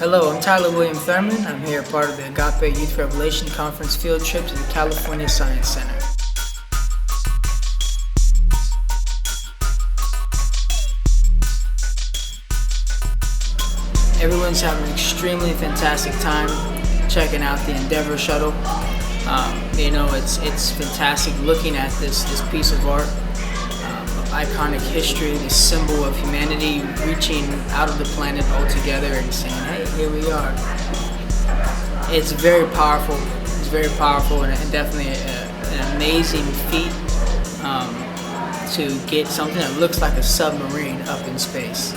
Hello, I'm Tyler William Thurman. I'm here part of the Agape Youth Revelation Conference field trip to the California Science Center. Everyone's having an extremely fantastic time checking out the Endeavor shuttle. It's fantastic looking at this piece of art, of iconic history, this symbol of humanity reaching out of the planet altogether and saying, hey, here we are. It's very powerful. It's very powerful and definitely an amazing feat to get something that looks like a submarine up in space.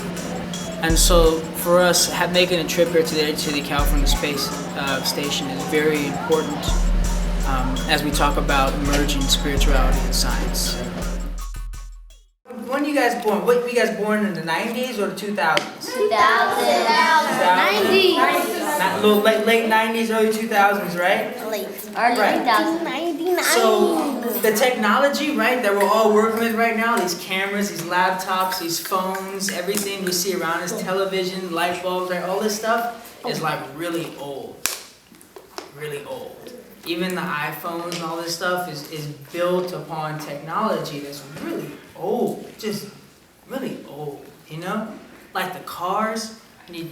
And so for us, making a trip here today to the California Space Station is very important as we talk about merging spirituality and science. When are you guys born? Were you guys born in the 90s or the 2000s? 2000. 90s. Not little late 90s, early 2000s, right? Early Right. 2000. So the technology, right, that we're all working with right now, these cameras, these laptops, these phones, everything we see around us, television, light bulbs, right, all this stuff is like really old. Really old. Even the iPhones and all this stuff is built upon technology that's really old, just really old, you know? Like the cars, you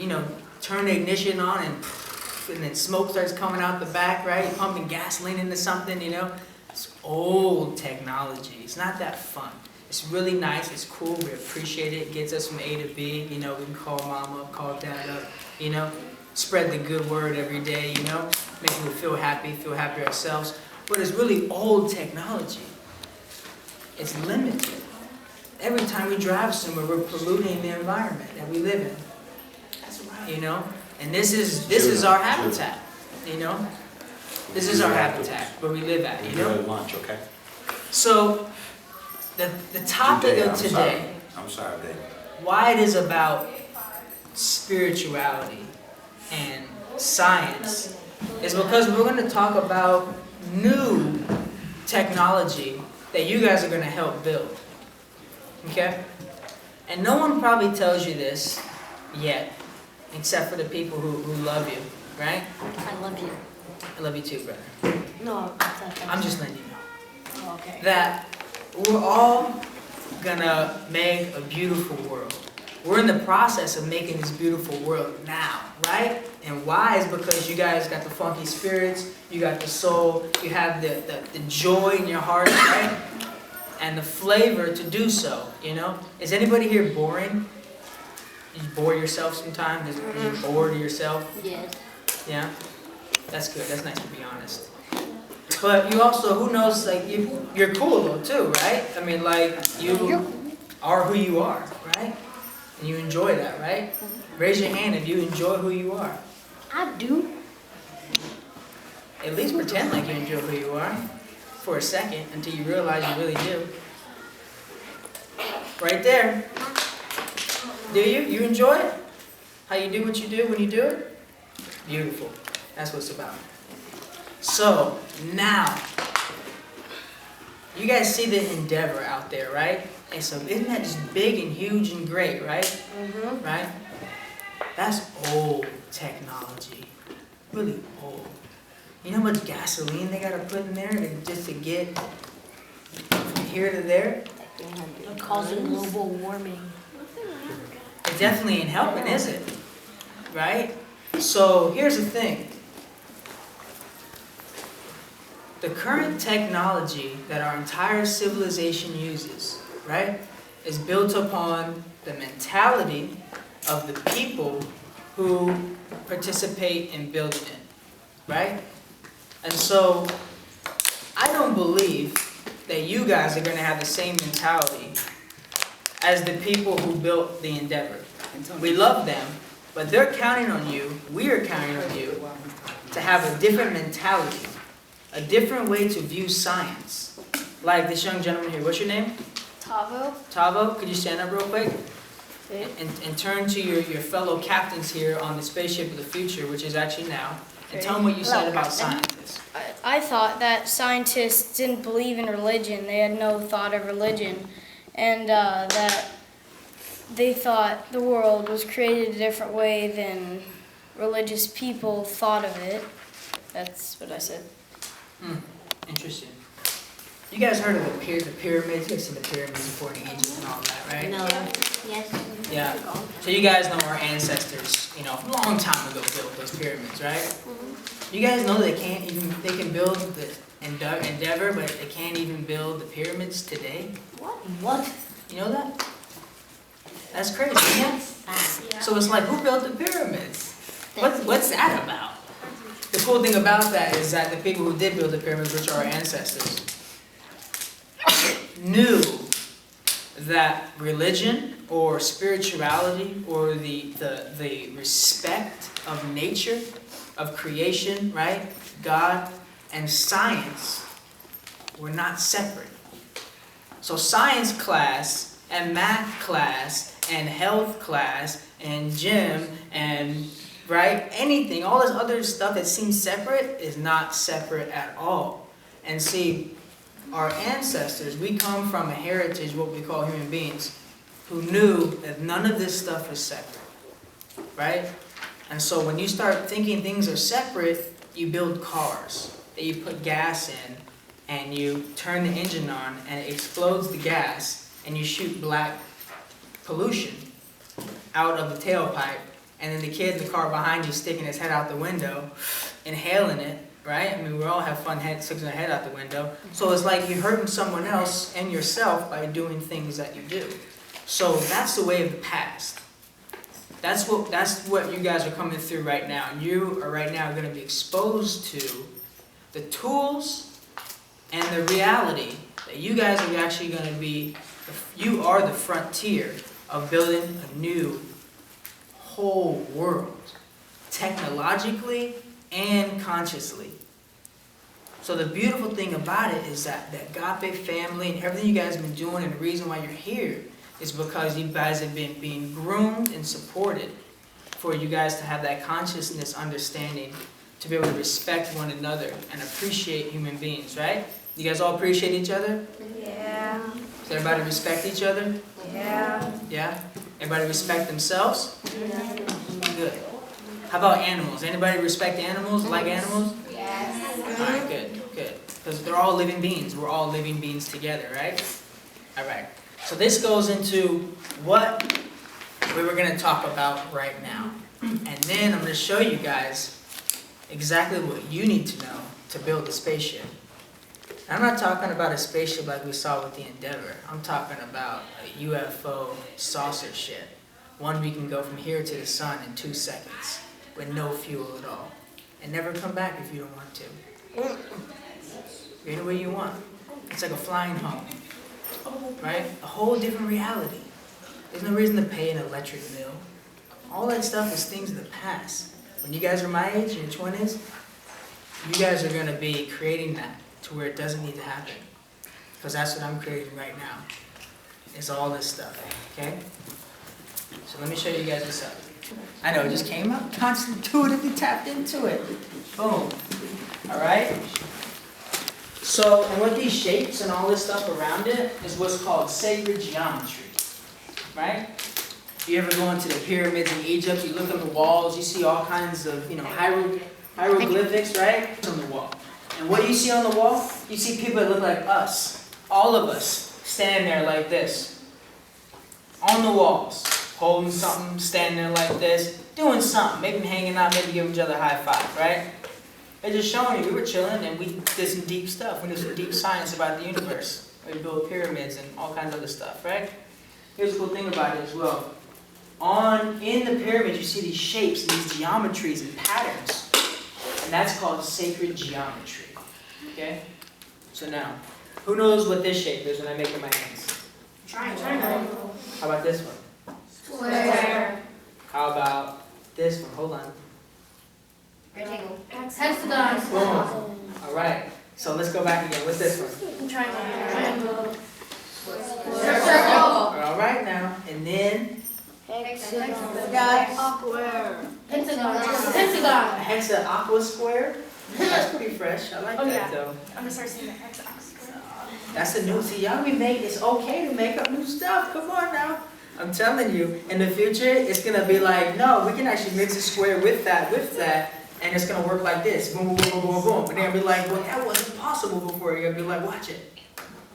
turn the ignition on and then smoke starts coming out the back, right? You're pumping gasoline into something, It's old technology. It's not that fun. It's really nice, it's cool, we appreciate it. It gets us from A to B, we can call mom up, call dad up, spread the good word every day, make people feel happy ourselves. But it's really old technology. It's limited. Every time we drive somewhere, we're polluting the environment that we live in. That's right. And this is our habitat, This is our habitat where we live at, Lunch, okay? So, the topic of today, I'm sorry, Dave. why it is about spirituality and science, is because we're going to talk about new technology that you guys are going to help build. Okay? And no one probably tells you this yet, except for the people who love you, right? I love you. I love you too, brother. No, I'm just letting you know. Oh, okay. That we're all gonna make a beautiful world. We're in the process of making this beautiful world now, right? And why is because you guys got the funky spirits, you got the soul, you have the joy in your heart, right? And the flavor to do so, Is anybody here boring? You bore yourself sometimes? Are you bored of yourself? Yes. Yeah? That's good. That's nice to be honest. But you also, who knows, you're cool though too, right? I mean, you are who you are, right? And you enjoy that, right? Raise your hand if you enjoy who you are. I do. At least pretend like you enjoy who you are for a second until you realize you really do. Right there. Do you? You enjoy it? How you do what you do when you do it? Beautiful. That's what it's about. So, now, you guys see the Endeavor out there, right? And so, isn't that just big and huge and great, right? Mm-hmm. Right? That's old technology. Really old. You know how much gasoline they gotta put in there just to get from here to there? It causes global warming. It definitely ain't helping, is it? Right? So here's the thing. The current technology that our entire civilization uses, right, is built upon the mentality of the people who participate in building it, right? And so I don't believe that you guys are going to have the same mentality as the people who built the Endeavor. We love them, but they're counting on you, we are counting on you, to have a different mentality, a different way to view science. Like this young gentleman here, what's your name? Tavo. Tavo, could you stand up real quick? And turn to your fellow captains here on the spaceship of the future, which is actually now, and tell them what you said about scientists. I thought that scientists didn't believe in religion. They had no thought of religion. And that they thought the world was created a different way than religious people thought of it. That's what I said. Interesting. You guys heard of the pyramids? You guys seen the pyramids before in Egypt and all that, right? No. Yes. Yeah. So you guys know our ancestors, a long time ago built those pyramids, right? You guys know they can build the endeavor, but they can't even build the pyramids today? What? You know that? That's crazy, yeah? So it's like, who built the pyramids? What's that about? The cool thing about that is that the people who did build the pyramids, which are our ancestors, knew that religion or spirituality or the respect of nature, of creation, right? God and science were not separate. So science class and math class and health class and gym and right, anything, all this other stuff that seems separate is not separate at all. And see, our ancestors, we come from a heritage, what we call human beings, who knew that none of this stuff is separate, right? And so when you start thinking things are separate, you build cars that you put gas in and you turn the engine on and it explodes the gas and you shoot black pollution out of the tailpipe, and then the kid in the car behind you sticking his head out the window, inhaling it, right? I mean, we all have fun sticking our head out the window. So it's like you're hurting someone else and yourself by doing things that you do. So that's the way of the past. That's what you guys are coming through right now. And you are right now going to be exposed to the tools and the reality that you guys are actually going to be, you are the frontier of building a new whole world, technologically and consciously. So the beautiful thing about it is that the Agape family and everything you guys have been doing, and the reason why you're here is because you guys have been being groomed and supported for you guys to have that consciousness understanding, to be able to respect one another and appreciate human beings, right? You guys all appreciate each other? Yeah. Does everybody respect each other? Yeah. Yeah? Everybody respect themselves? Yeah. Good. How about animals? Anybody respect animals, like animals? Yes. All right, good. Because they're all living beings. We're all living beings together, right? All right. So this goes into what we were going to talk about right now. And then I'm going to show you guys exactly what you need to know to build a spaceship. I'm not talking about a spaceship like we saw with the Endeavor. I'm talking about a UFO saucer ship. One we can go from here to the sun in 2 seconds with no fuel at all. And never come back if you don't want to. Any way you want. It's like a flying home. Right? A whole different reality. There's no reason to pay an electric bill. All that stuff is things of the past. When you guys are my age, in your 20s, you guys are going to be creating that to where it doesn't need to happen. Because that's what I'm creating right now. It's all this stuff. Okay? So let me show you guys what's up. I know, it just came up. Intuitively tapped into it. Boom. Alright? So, and what these shapes and all this stuff around it is what's called sacred geometry. Right? If you ever go into the pyramids in Egypt, you look on the walls, you see all kinds of, hieroglyphics, right? On the wall. And what do you see on the wall? You see people that look like us. All of us standing there like this. On the walls. Holding something, standing there like this. Doing something. Maybe hanging out, maybe giving each other a high five, right? They're just showing you, we were chilling and we did some deep stuff. We did some deep science about the universe. We built pyramids and all kinds of other stuff, right? Here's the cool thing about it as well. In the pyramids, you see these shapes and these geometries and patterns. And that's called sacred geometry. Okay? So now, who knows what this shape is when I make it in my hands? Triangle. How about this one? Square. How about this one? Hold on. Rectangle. Hexagon. Boom. All right. So let's go back again. What's this one? Triangle. Circle. All right now. And then Hexagon. Square. Pentagon. a Pentagon. hexa aqua square. That's pretty fresh. I like that though. I'm gonna start saying the hexagon. That's a new. See, y'all be making. It's okay to make up new stuff. Come on now. I'm telling you, in the future, it's gonna be like, no, we can actually mix a square with that, and it's gonna work like this. Boom, boom, boom, boom, boom. But they're gonna be like, well, that wasn't possible before. You're gonna be like, watch it.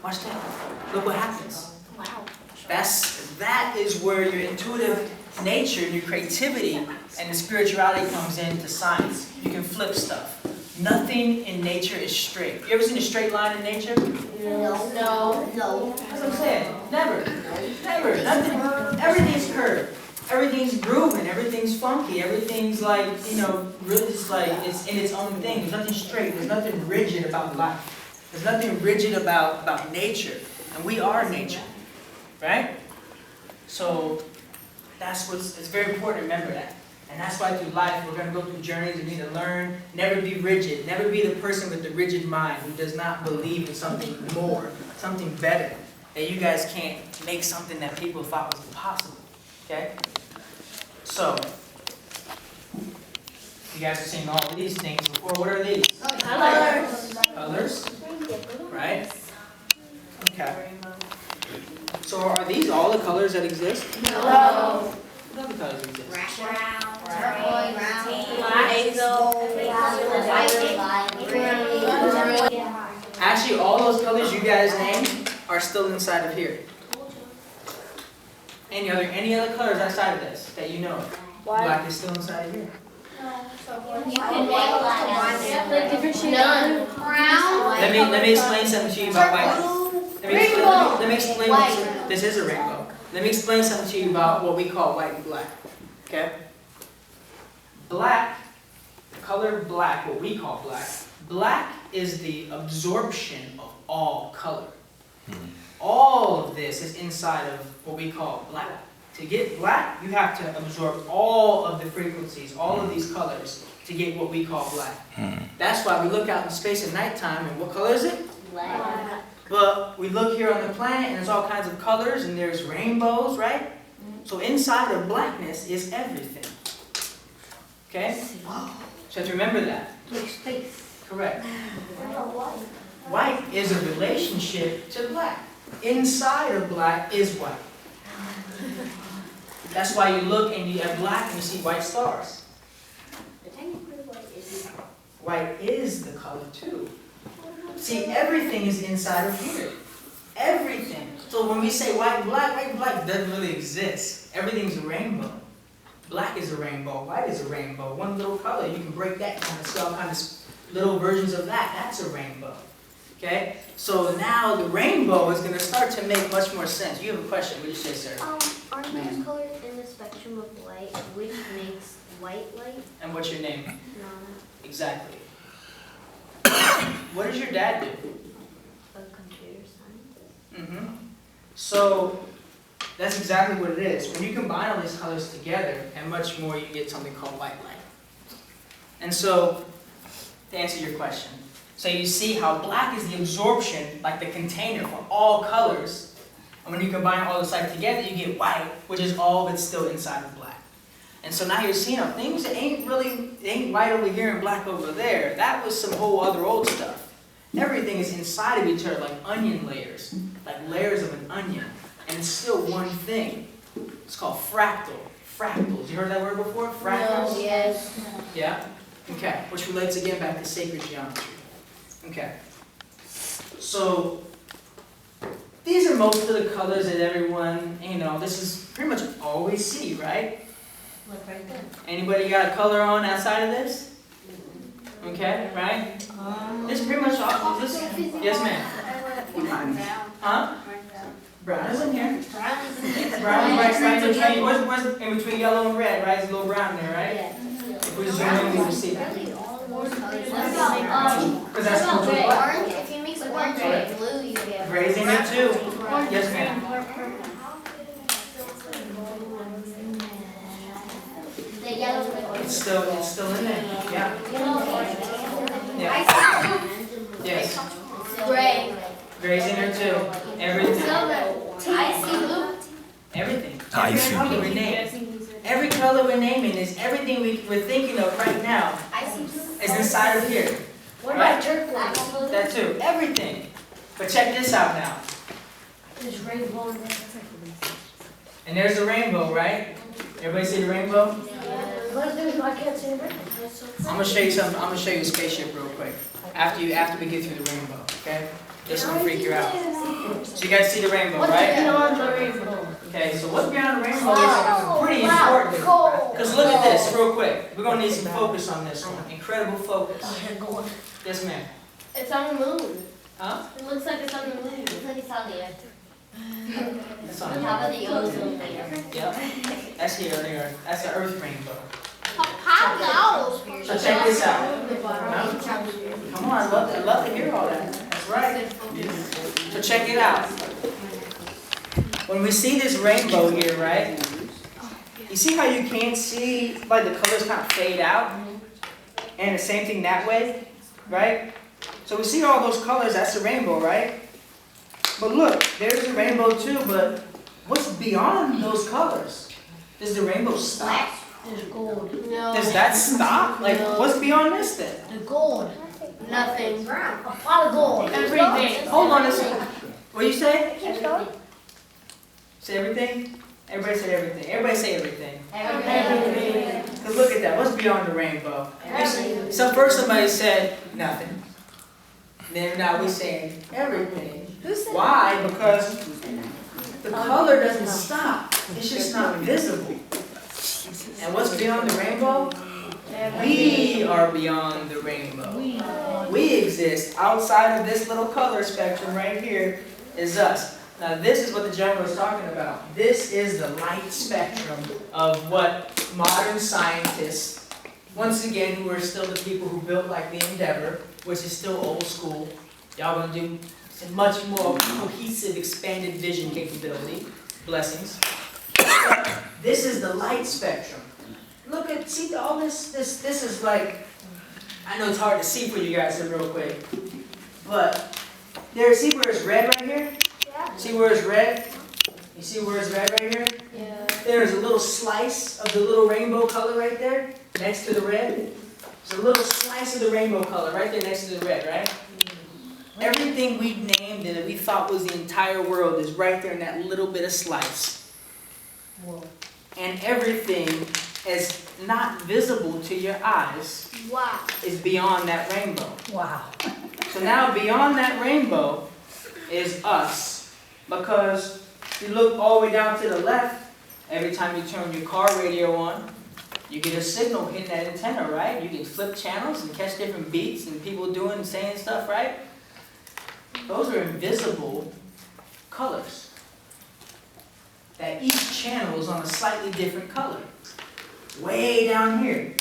Watch that. Look what happens. Wow. That is where your intuitive nature, your creativity, and the spirituality comes into science. You can flip stuff. Nothing in nature is straight. You ever seen a straight line in nature? No. That's what I'm saying. Never. Nothing. Everything's curved. Everything's grooving. Everything's funky. Everything's like, really just like it's in its own thing. There's nothing straight. There's nothing rigid about life. There's nothing rigid about nature. And we are nature. Right? So it's very important to remember that. And that's why through life, we're going to go through journeys. We need to learn, never be rigid. Never be the person with the rigid mind who does not believe in something more, something better. That you guys can't make something that people thought was impossible. Okay? So, you guys have seen all of these things before. What are these? Colors. Colors. Right? Okay. So are these all the colors that exist? No. What other colors exist? Turquoise, Actually, all those colors you guys named are still inside of here. Any other colors outside of this that you know of? Black is still inside of here. None. Let me explain something to you about white. Let me explain this is a rainbow. Let me explain something to you about what we call white and black. Okay? Black, the color black, what we call black. Black is the absorption of all color. All of this is inside of what we call black. To get black, you have to absorb all of the frequencies, all of these colors, to get what we call black. That's why we look out in space at nighttime, and what color is it? Black. But we look here on the planet, and there's all kinds of colors, and there's rainbows, right? So inside of blackness is everything. Okay? So you have to remember that. Correct. White is a relationship to black. Inside of black is white. That's why you look and you have black and you see white stars. White is the color too. See, everything is inside of here. Everything. So when we say white and black doesn't really exist. Everything's a rainbow. Black is a rainbow. White is a rainbow. One little color, you can break that down and see all kinds of little versions of that. That's a rainbow. Okay? So now the rainbow is going to start to make much more sense. You have a question. What do you say, sir? Aren't those colors in the spectrum of light, which makes white light? And what's your name? Nana. Exactly. What does your dad do? A computer scientist. So that's exactly what it is. When you combine all these colors together and much more, you get something called white light. And so, to answer your question, so you see how black is the absorption, like the container for all colors. And when you combine all those light together, you get white, which is all that's still inside of black. And so now you're seeing how things that ain't white over here and black over there. That was some whole other old stuff. Everything is inside of each other like onion layers, like layers of an onion. And it's still one thing. It's called fractal. Fractals. You heard that word before? Fractals? No, yes. Yeah? Okay. Which relates again back to sacred geometry. Okay. So, these are most of the colors that everyone, this is pretty much all we see, right? Look right there. Anybody got a color on outside of this? Okay, right? This is pretty much all. Yes, ma'am. Huh? Brown is in here. Brown right in between. Where's in between yellow and red, right? There's a little brown there, right? If we zoom in, we will see that. Because that's the blue black. Orange, if you mix orange and blue, you get. Gray's in there too. Yes, ma'am. The yellow. It's still in there. Yeah. Yeah. Yes. Gray. Gray's in there too. Everything. I see blue. Everything. I Every see color we name. Every color we're naming is everything we're thinking of right now I see blue. is inside of here. What Right? about turquoise? That too. Everything. But check this out now. There's rainbow in there. And there's the rainbow, right? Everybody see the rainbow? I can't see it. I'm gonna show you something. I'm gonna show you a spaceship real quick. After we get through the rainbow, okay? This will freak you out. So you guys see the rainbow, right? Okay, so what's beyond the rainbow is pretty important. Because look at this real quick. We're gonna need some focus on this one. Incredible focus. Yes, ma'am. It's on the moon. Huh? It looks like it's on the moon. It's like it's on the earth. That's On on top of the ozone layer. Yep. That's here on the earth. That's the earth rainbow. How So check this out. Come on, I love to hear all that. That's right. So check it out. When we see this rainbow here, right? You see how you can't see, like the colors kind of fade out? And the same thing that way, right? So we see all those colors, that's the rainbow, right? But look, there's the rainbow too, but what's beyond those colors? Does the rainbow stop? There's gold. No. Does that stop? Like, what's beyond this then? The gold. Nothing. A lot of gold. Everything. Hold on a second. What do you say? Keep going. Say everything? Everybody say everything. Everybody say everything. Everything. Because look at that. What's beyond the rainbow? So first somebody said nothing. Then now we're saying everything. Why? Because the color doesn't stop. It's just not visible. And what's beyond the rainbow? We are beyond the rainbow. We exist outside of this little color spectrum right here is us. Now this is what the gentleman was talking about. This is the light spectrum of what modern scientists, once again, who are still the people who built like the Endeavor, which is still old school. Y'all gonna do a much more cohesive, expanded vision capability. Blessings. This is the light spectrum. Look at, see all this is like, I know it's hard to see for you guys here real quick, but there, see where it's red right here? Yeah. See where it's red? You see where it's red right here? Yeah. There's a little slice of the little rainbow color right there, next to the red. There's a little slice of the rainbow color right there next to the red, right? Everything we named and that we thought was the entire world is right there in that little bit of slice. And everything is not visible to your eyes Wow. is beyond that rainbow. Wow. So now beyond that rainbow is us. Because if you look all the way down to the left, every time you turn your car radio on, you get a signal hitting that antenna, right? You can flip channels and catch different beats and people doing and saying stuff, right? Those are invisible colors. That each channel is on a slightly different color. Way down here.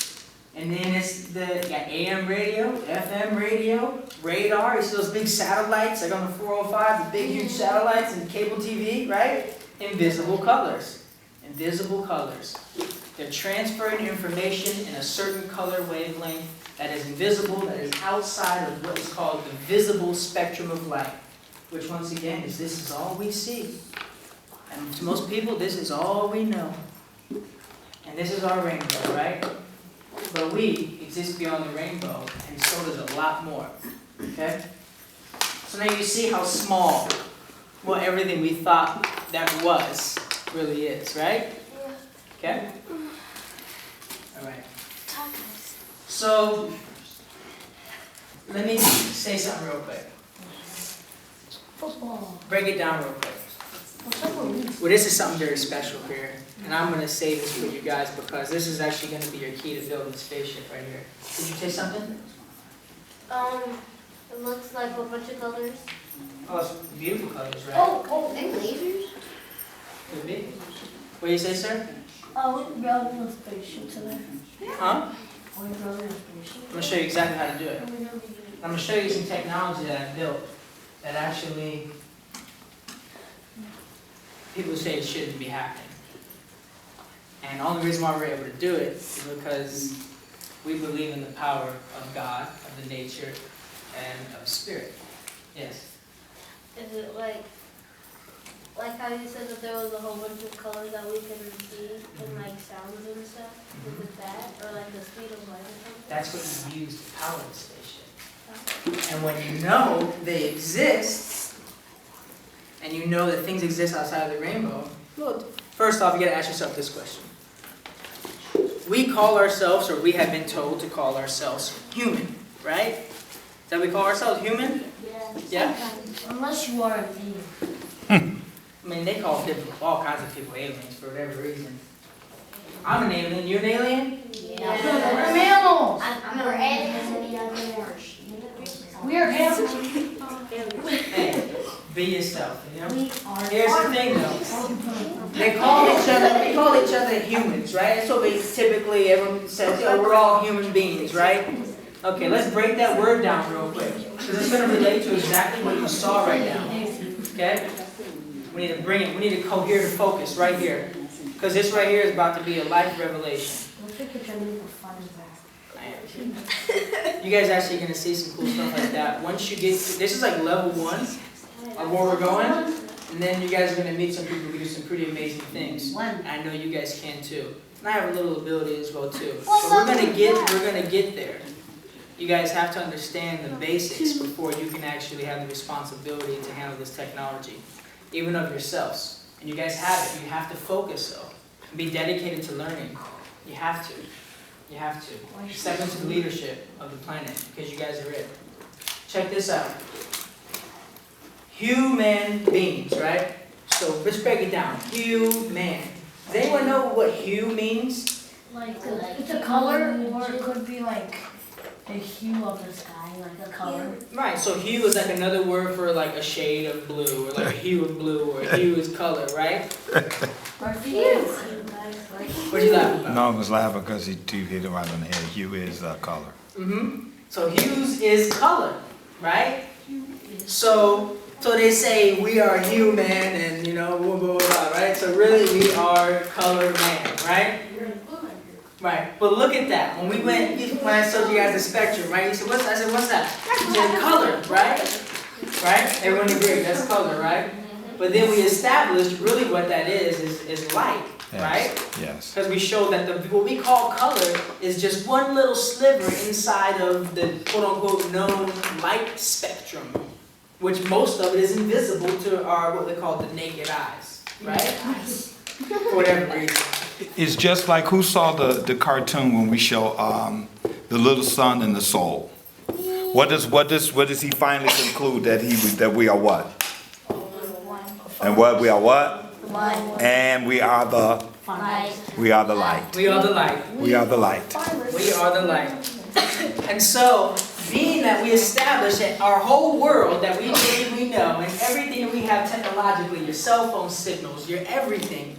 And then it's you got AM radio, FM radio, radar. You see those big satellites like on the 405, the big huge satellites and cable TV, right? Invisible colors. Invisible colors. They're transferring information in a certain color wavelength that is invisible, that is outside of what is called the visible spectrum of light. Which once again is this is all we see. And to most people, this is all we know. And this is our rainbow, right? But we exist beyond the rainbow, and so does a lot more. Okay? So now you see how small, well, everything we thought that was really is, right? Okay? Alright. So, let me say something real quick. Football. Break it down real quick. Well, this is something very special here, and I'm going to say this for you guys because this is actually going to be your key to building a spaceship right here. Did you say something? It looks like a bunch of colors. Oh, it's beautiful colors, right? Oh, and lasers? Could be. What do you say, sir? Oh, we're building a spaceship today. Huh? We're building a spaceship. I'm going to show you exactly how to do it. I'm going to show you some technology that I built that actually people say it shouldn't be happening. And the only reason why we're able to do it is because we believe in the power of God, of the nature, and of spirit. Yes? Is it like how you said that there was a whole bunch of colors that we could see and like sounds and stuff? Is it that? Or like the speed of light or something? That's what you use to power the spaceship. And when you know they exist, and you know that things exist outside of the rainbow, look, First off, you gotta ask yourself this question. We call ourselves, or we have been told to call ourselves human, right? That we call ourselves human? Yeah? Unless you are a alien. I mean, they call people, all kinds of people aliens for whatever reason. I'm an alien. You an alien? Yeah. We're mammals. We're animals. We are animals. Hey, be yourself, you know? We are. Here's the thing though. They call each other humans, right? So they typically, everyone says, oh, we're all human beings, right? Okay, let's break that word down real quick. Because it's going to relate to exactly what you saw right now. Okay? We need to bring it, we need to cohere the focus right here. Because this right here is about to be a life revelation. You guys actually going to see some cool stuff like that. Once you get, this is like level 1 of where we're going. And then you guys are going to meet some people who do some pretty amazing things. I know you guys can too. And I have a little ability as well too. So we're going to get there. You guys have to understand the basics before you can actually have the responsibility to handle this technology, even of yourselves. And you guys have it. You have to focus though. And be dedicated to learning. You have to. You have to. Step into the leadership of the planet because you guys are it. Check this out. Human beings, right? So let's break it down. Human. Does anyone know what hue means? Like it's a color, or it could be like the hue of the sky, like a color. Right, so hue is like another word for like a shade of blue, or like a hue of blue, or hue is color, right? Or hue. What are you laughing about? No, I was laughing because he hit it right on the head. Hue is color. So hues is color, right? So they say we are human and you know, blah, blah, blah, right? So really we are color man, right? Right, but look at that. When we went, when I showed you guys the spectrum, right? You said, what's that? I said, what's that? You said color, right? Right? Everyone agreed, that's color, right? But then we established really what that is light, Yes. right? Yes. Because we showed that what we call color is just one little sliver inside of the quote-unquote known light spectrum, which most of it is invisible to our, what they call the naked eyes, right? For whatever reason. It's just like who saw the cartoon when we show the little son and the soul. What does he finally conclude that we are what? And what we are what? And we are the Light. we are the light. We are the light. We are the light. We are the light. And so, being that we established that our whole world that we believe we know, and everything that we have technologically, your cell phone signals, your everything,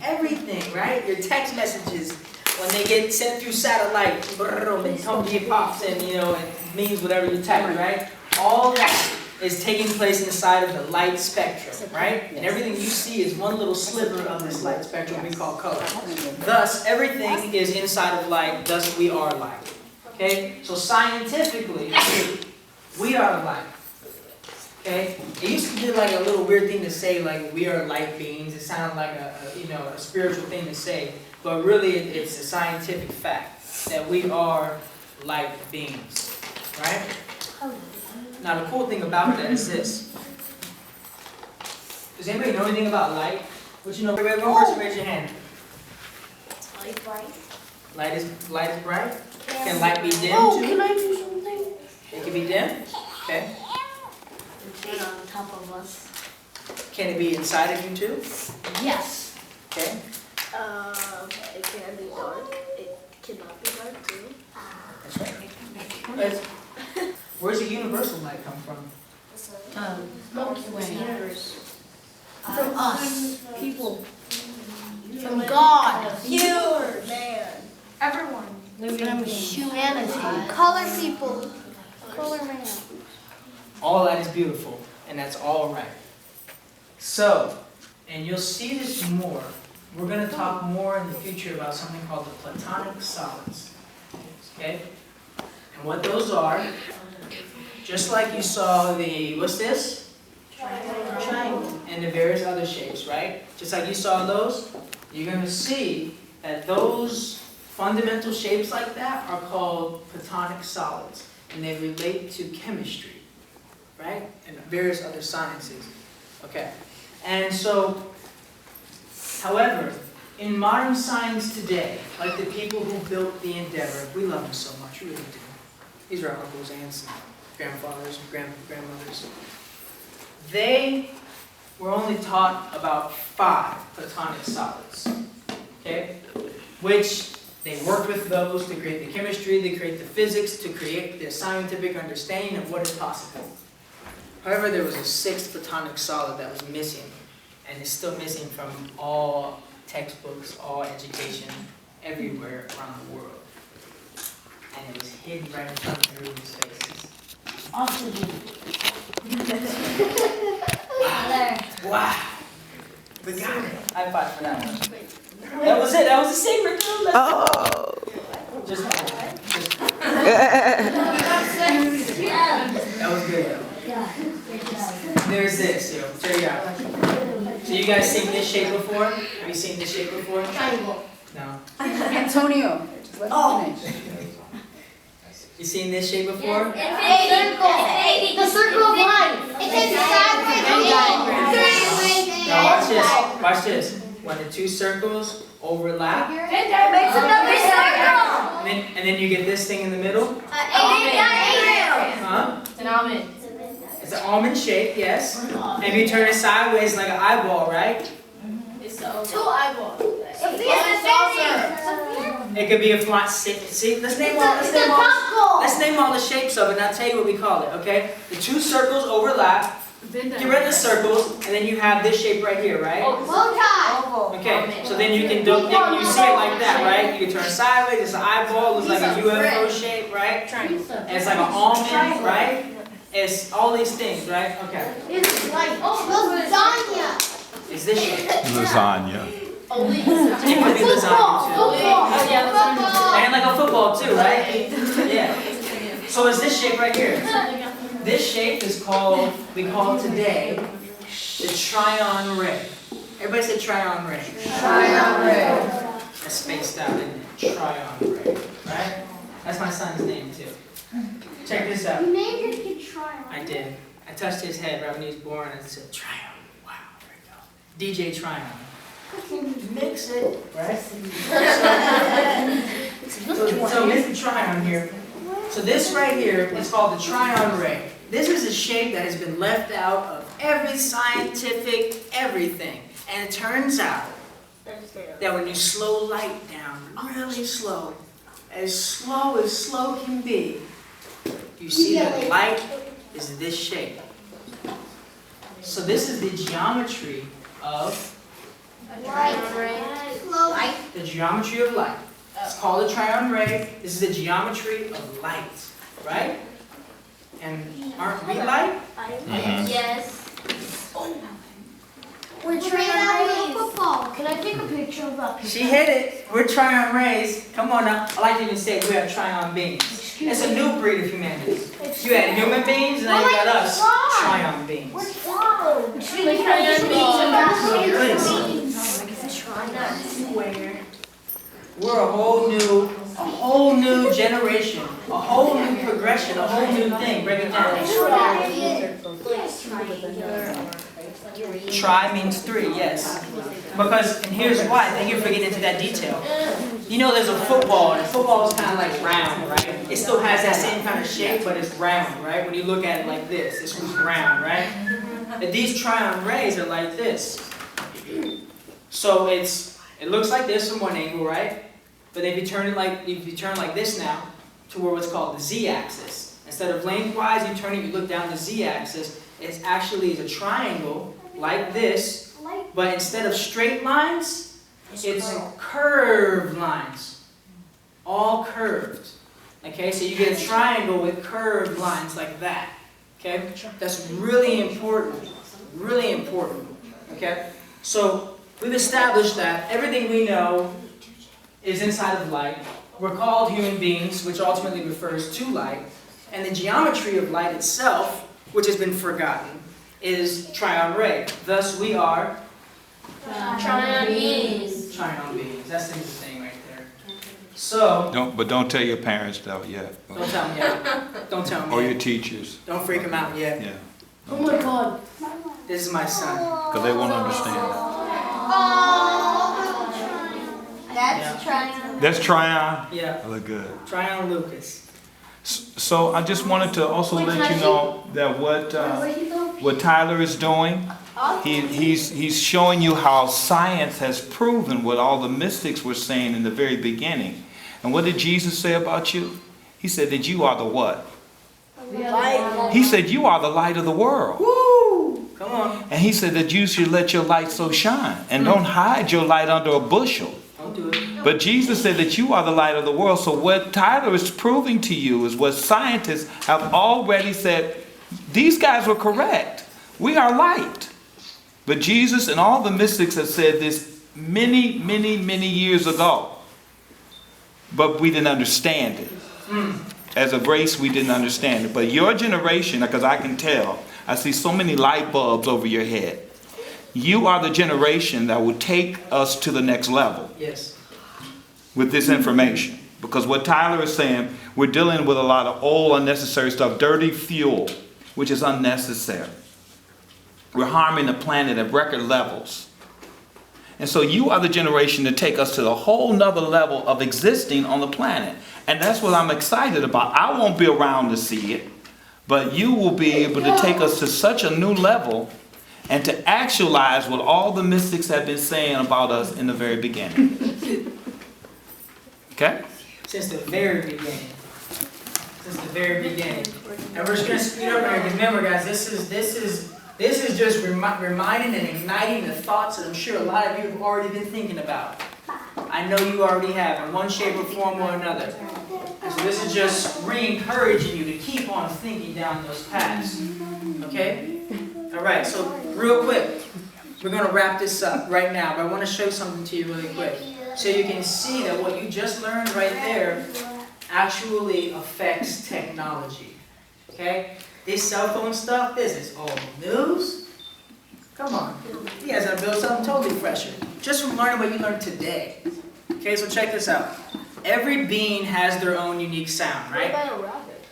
right? Your text messages, when they get sent through satellite, it comes to your pops and you know, it means whatever you type, right? All that is taking place inside of the light spectrum, right? And everything you see is one little sliver of this light spectrum we call color. Thus, everything is inside of light, thus we are light. Okay? So scientifically, we are light. Okay? It used to be like a little weird thing to say, like we are light beings. It sounded like a spiritual thing to say, but really it's a scientific fact that we are light beings, right? Now the cool thing about that is this. Does anybody know anything about light? What you know? One person raise your hand. Light bright. Light is bright. Can light be dim Oh, too? can I do something? It can be dim. Okay. It's on top of us. Can it be inside of you too? Yes. Okay. It can be dark. It cannot be dark too. That's right. Where's the universal light come from? Milky Way. From us. People. From God. You. Man. Everyone. From humanity. Color people. Color man. All that is beautiful, and that's all right. So, and you'll see this more. We're going to talk more in the future about something called the platonic solids. Okay? And what those are, just like you saw the, what's this? Triangle. And the various other shapes, right? Just like you saw those, you're going to see that those fundamental shapes like that are called platonic solids. And they relate to chemistry, right? And various other sciences. Okay. And so, however, in modern science today, like the people who built the Endeavor, we love them so much, we really do. These are our uncles, aunts, and grandfathers, and grandmothers. They were only taught about 5 platonic solids, okay? Which they worked with those to create the chemistry, to create the physics, to create the scientific understanding of what is possible. However, there was a 6th platonic solid that was missing, and is still missing from all textbooks, all education, everywhere around the world. And it was hidden right in front of everyone's faces. Oxygen. Wow. We got it. High five for that one. That was it. That was the secret, dude. Let's go. Just that was good, yo. There's this, yo. Check it out. So you guys seen this shape before? Have you seen this shape before? Triangle. No. Antonio. You seen this shape before? The circle of life. It's Now watch this. Watch this. When the 2 circles overlap, Makes another circle. and then you get this thing in the middle. Huh? It's an almond. It's an almond shape, yes. And if you turn it sideways like an eyeball, right? It's 2 eyeballs. It could be a flat. See, let's name all the shapes of it, and I'll tell you what we call it. Okay? The 2 circles overlap. Get rid of the circles, and then you have this shape right here, right? Okay. So then you can do. You see it like that, right? You can turn sideways. It's an eyeball. Looks like a UFO shape, right? And it's like an almond, right? It's all these things, right? Okay. It's like lasagna. It's this shape. Lasagna. It could be lasagna too. And like a football too, right? Yeah. So it's this shape right here. This shape is called, we call it today, the Tryon ray. Everybody say Tryon ray. Tryon ray. That's spaced out, isn't it? Tryon ray, right? That's my son's name too. Check this out. You named your kid Tryon. I did. I touched his head right when he was born and I said, Tryon. Wow, there we go. DJ Tryon. Mix it, right? So Mr. Tryon here. So this right here is called the Tryon ray. This is a shape that has been left out of every scientific everything. And it turns out that when you slow light down really slow as slow can be, you see that light is this shape. So this is the geometry of the geometry of light. It's called a Tryon ray. This is the geometry of light, right? And aren't we light? Yes. We're training out Football. Can I take a picture of that? She hit it. We're Tryon rays. Come on now. I like to even say we have Tryon beings. It's a new breed of humanity. You had human beings, and now you got us, Tryon beings. We're a whole new generation, a whole new progression, a whole new thing. Break it down. Tri means 3, yes. Because, and here's why, thank you for getting into that detail. You know there's a football, and football is kind of like round, right? It still has that same kind of shape, but it's round, right? When you look at it like this one's round, right? But these Tryon rays are like this. So it looks like this from one angle, right? But if you turn like this now, to where what's called the z-axis. Instead of lengthwise, you turn it, you look down the z-axis, it actually is a triangle like this, but instead of straight lines, it's curved lines. All curved. Okay, so you get a triangle with curved lines like that. Okay, that's really important. Really important. Okay, so we've established that everything we know is inside of light. We're called human beings, which ultimately refers to light. And the geometry of light itself, which has been forgotten, is Tryon ray. Thus we are Tryon beings. Tryon beings. That's the thing right there. So Don't tell your parents though yet. don't tell them yet. Don't tell them Or yet. your teachers. Don't freak them out yet. Yeah. Oh my God. This is my son. Because they won't understand that. That's Tryon. That's Tryon? Yeah, I look good. Tryon Lucas. So I just wanted to also let you know that what Tyler is doing, he's showing you how science has proven what all the mystics were saying in the very beginning. And what did Jesus say about you? He said that you are the what? He said you are the light of the world. Woo! Come on. And he said that you should let your light so shine. And don't hide your light under a bushel. Don't do it. But Jesus said that you are the light of the world. So what Tyler is proving to you is what scientists have already said. These guys were correct. We are light. But Jesus and all the mystics have said this many, many, many years ago. But we didn't understand it. As a race, we didn't understand it. But your generation, because I can tell, I see so many light bulbs over your head. You are the generation that will take us to the next level. Yes. With this information. Because what Tyler is saying, we're dealing with a lot of old, unnecessary stuff, dirty fuel, which is unnecessary. We're harming the planet at record levels. And so you are the generation to take us to the whole nother level of existing on the planet. And that's what I'm excited about. I won't be around to see it, but you will be able to take us to such a new level and to actualize what all the mystics have been saying about us in the very beginning. Okay? Since the very beginning. Since the very beginning. And we're just going to speed up here. Remember, guys, this is just reminding and igniting the thoughts that I'm sure a lot of you have already been thinking about. I know you already have in one shape or form or another. And so this is just re-encouraging you to keep on thinking down those paths. Okay? All right, so real quick, we're going to wrap this up right now, but I want to show something to you really quick. So you can see that what you just learned right there actually affects technology. Okay? This cell phone stuff, this is old news. Come on. You guys have built something totally fresher. Just from learning what you learned today. Okay, so check this out. Every being has their own unique sound, right?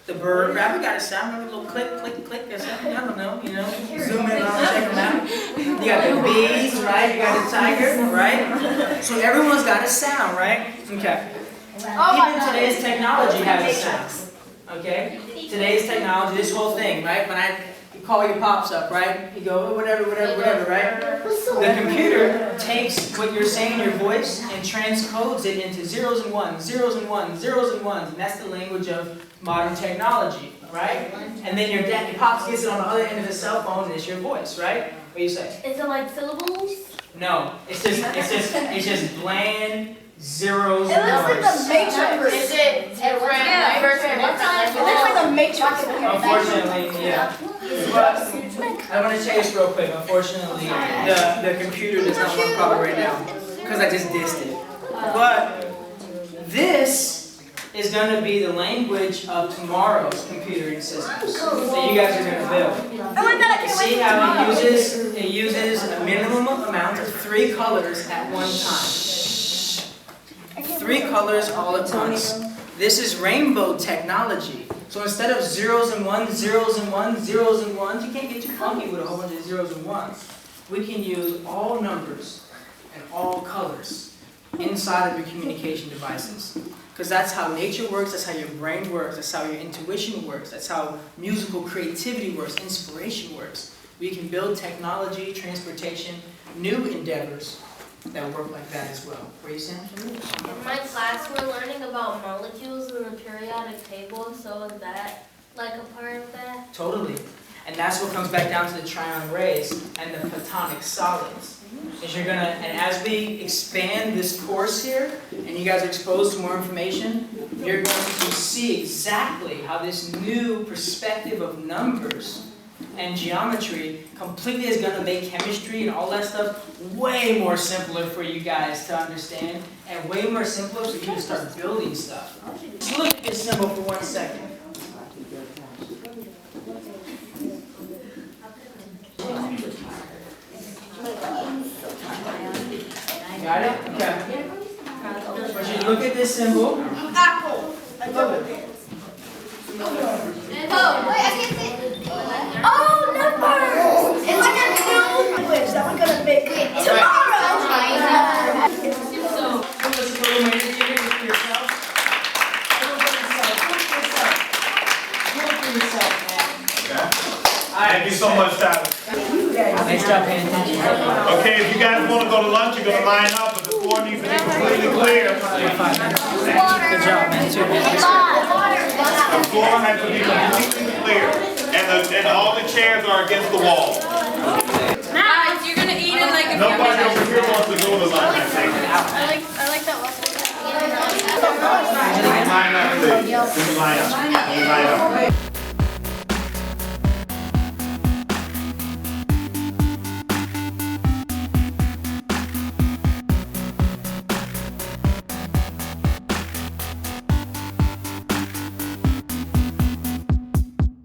The bird, rabbit got a sound, remember a little click, click, click, or something? I don't know, zoom in on, check them out. You got the bees, right? You got the tiger, right? So everyone's got a sound, right? Okay. Even today's technology has a sound. Okay? Today's technology, this whole thing, right? When you call your pops up, right? You go, whatever, right? The computer takes what you're saying, your voice, and transcodes it into zeros and ones, zeros and ones, zeros and ones. And that's the language of modern technology, right? And then your pops gets it on the other end of the cell phone, and it's your voice, right? What do you say? Is it like syllables? No, it's just bland zeros It and looks like ones. the Matrix. Is it different? Yeah. It looks like the Matrix. Unfortunately, yeah. But I want to tell you this real quick. Unfortunately, the computer does not work properly right now because I just dissed it. But this is going to be the language of tomorrow's computing systems that you guys are going to build. You see how it uses a minimum amount of 3 colors at one time. 3 colors all at once. This is rainbow technology. So instead of zeros and ones, zeros and ones, zeros and ones, you can't get too funky with a whole bunch of zeros and ones. We can use all numbers and all colors inside of your communication devices. Because that's how nature works, that's how your brain works, that's how your intuition works, that's how musical creativity works, inspiration works. We can build technology, transportation, new endeavors that work like that as well. Where you saying? In my class, we're learning about molecules in the periodic table, so is that like a part of that? Totally. And that's what comes back down to the Tryon rays and the platonic solids. And as we expand this course here, and you guys are exposed to more information, you're going to see exactly how this new perspective of numbers and geometry completely is going to make chemistry and all that stuff way more simpler for you guys to understand, and way more simpler for you to start building stuff. Just look at this symbol for 1 second. Got it? Okay. But you look at this symbol. Apple. I love it. Oh, wait, I can't see it. Oh, numbers. It's like a new language that we're gonna make tomorrow. So, Thank you so much, Tyler. Nice job paying attention. Okay, if you guys want to go to lunch, you're going to line up, but the floor needs to be completely clear. Good job, man. 2 minutes. The floor has to be completely clear, and all the chairs are against the wall. Guys, you're gonna eat in like a few Nobody minutes. over here wants to go to lunch, I think. I like that lesson. Line up, please. Line up. Line up.